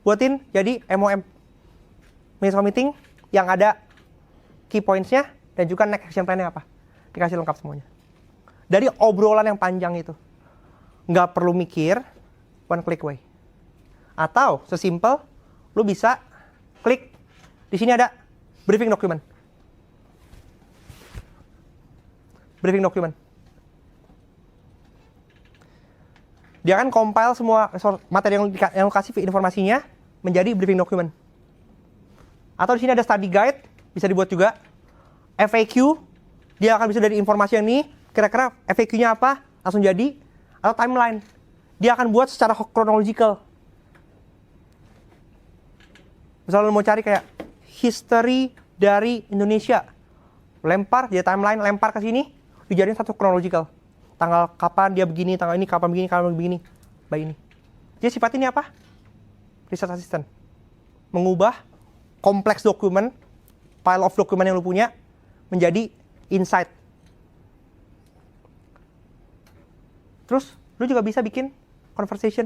buatin jadi MOM. Minutes of meeting yang ada key points-nya dan juga next action plan-nya apa. Dikasih lengkap semuanya. Dari obrolan yang panjang itu. Nggak perlu mikir, one click away. Atau sesimpel, lu bisa klik, di sini ada briefing document. Briefing document. Dia akan compile semua materi yang lu kasih informasinya menjadi briefing document. Atau di sini ada study guide, bisa dibuat juga. FAQ, dia akan bisa dari informasi yang ini, kira-kira FAQ-nya apa, langsung jadi. Atau timeline, dia akan buat secara chronological. Misalnya lu mau cari kayak history dari Indonesia, lempar dia timeline, lempar ke sini, dijadiin satu chronological. Tanggal kapan dia begini, tanggal ini kapan begini, by ini. Jadi sifat ini apa? Research assistant. Mengubah kompleks dokumen, pile of dokumen yang lu punya, menjadi insight. Terus, lu juga bisa bikin conversation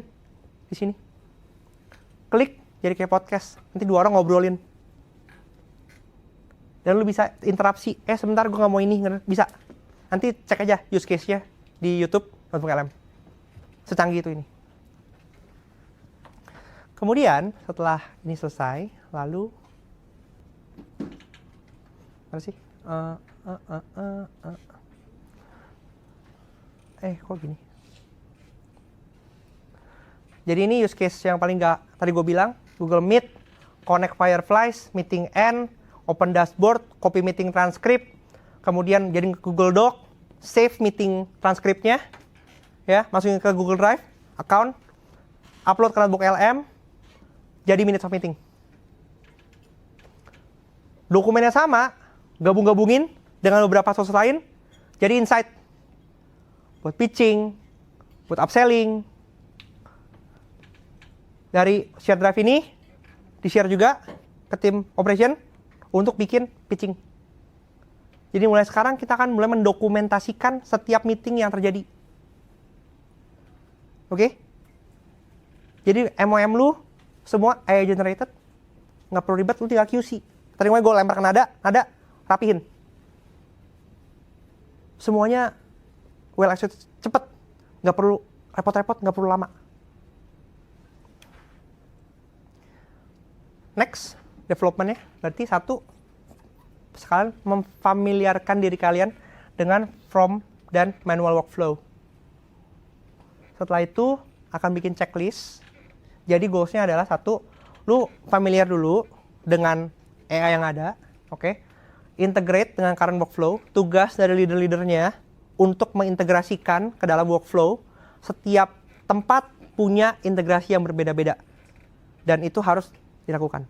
di sini. Klik, jadi kayak podcast. Nanti dua orang ngobrolin. Dan lu bisa interupsi. Sebentar gue nggak mau ini. Bisa. Nanti cek aja use case-nya di YouTube Notebook LM. Secanggih itu ini. Kemudian, setelah ini selesai, lalu mana sih? Kok gini? Jadi ini use case yang paling tadi gue bilang, Google Meet, connect Fireflies, meeting end, open dashboard, copy meeting transcript, kemudian jadi ke Google Doc, save meeting transkripnya, ya, masukin ke Google Drive, account, upload ke notebook LM, jadi minutes of meeting. Dokumennya sama, gabung-gabungin dengan beberapa source lain, jadi insight. Buat pitching, buat upselling. Dari share drive ini, di-share juga ke tim operation untuk bikin pitching. Jadi mulai sekarang kita akan mulai mendokumentasikan setiap meeting yang terjadi. Oke? Jadi MOM lu semua AI generated. Nggak perlu ribet, lu tinggal QC. Tadi gue lempar ke nada, rapihin. Semuanya well executed, cepet. Nggak perlu repot-repot, nggak perlu lama. Next, development-nya berarti satu, kalian memfamiliarkan diri kalian dengan from dan manual workflow. Setelah itu akan bikin checklist. Jadi goals-nya adalah satu, lu familiar dulu dengan AI yang ada, oke? Integrate dengan current workflow. Tugas dari leader-leadernya untuk mengintegrasikan ke dalam workflow. Setiap tempat punya integrasi yang berbeda-beda. Dan itu harus dilakukan.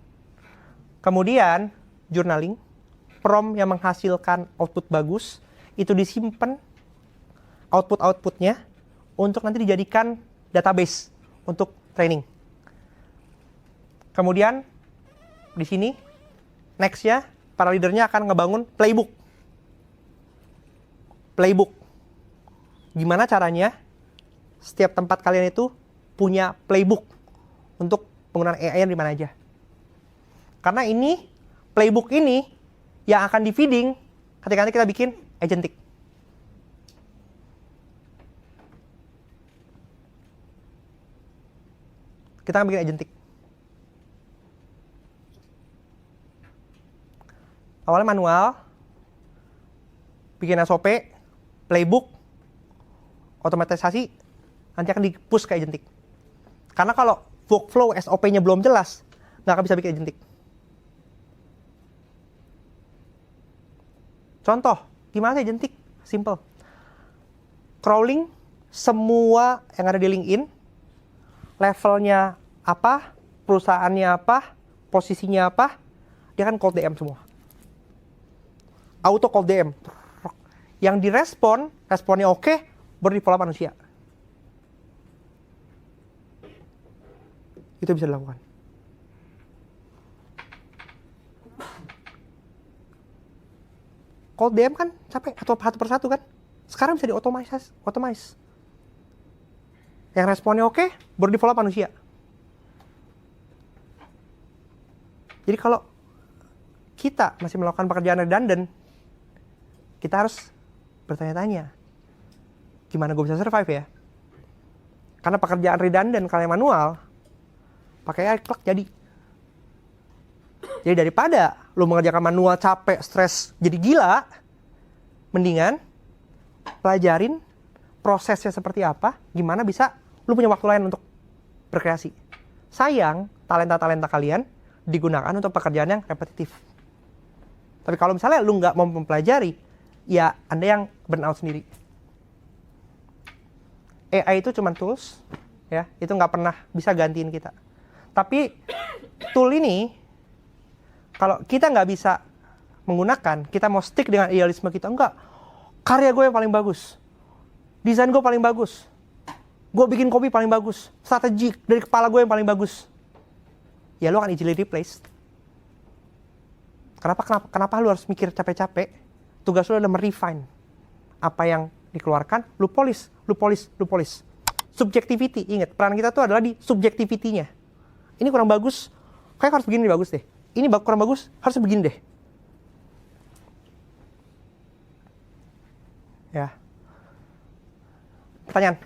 Kemudian, journaling. Prompt yang menghasilkan output bagus, itu disimpan output-outputnya untuk nanti dijadikan database untuk training. Kemudian, di sini, next-nya, para leadernya akan ngebangun playbook. Playbook. Gimana caranya setiap tempat kalian itu punya playbook untuk penggunaan AI di mana aja. Karena ini, playbook ini yang akan di-feeding ketika nanti kita bikin agentic. Kita akan bikin agentic. Awalnya manual, bikin SOP, playbook, otomatisasi, nanti akan di-push ke agentic. Karena kalau workflow SOP-nya belum jelas, nggak akan bisa bikin agentic. Contoh, gimana sih agentic? Simple. Crawling semua yang ada di LinkedIn, levelnya apa, perusahaannya apa, posisinya apa, dia kan cold DM semua. Auto cold DM. Yang direspon, responnya oke, baru di follow up manusia. Itu bisa dilakukan. Cold DM kan capek, atau satu persatu kan. Sekarang bisa di-automate. Yang responnya oke, baru di follow up manusia. Jadi kalau kita masih melakukan pekerjaan redundant, kita harus bertanya-tanya, gimana gue bisa survive ya? Karena pekerjaan redundant kalian manual, pakai AI klak jadi. Jadi daripada lu mengerjakan manual capek, stres, jadi gila, mendingan pelajarin prosesnya seperti apa, gimana bisa lu punya waktu lain untuk berkreasi. Sayang, talenta-talenta kalian digunakan untuk pekerjaan yang repetitif. Tapi kalau misalnya lu nggak mau mempelajari, ya Anda yang burn out sendiri. AI itu cuma tools, ya, itu nggak pernah bisa gantiin kita. Tapi tool ini, kalau kita nggak bisa menggunakan, kita mau stick dengan idealisme kita, enggak, karya gue yang paling bagus, desain gue paling bagus, gue bikin kopi paling bagus, strategi dari kepala gue yang paling bagus, ya lo akan easily replaced. Kenapa lu harus mikir capek-capek? Tugas lu adalah merefine apa yang dikeluarkan, lu polish. Subjectivity, ingat, peran kita tuh adalah di subjectivity-nya. Ini kurang bagus, kayak harus begini bagus deh. Ini kurang bagus, harus begini deh. Ya. Pertanyaan?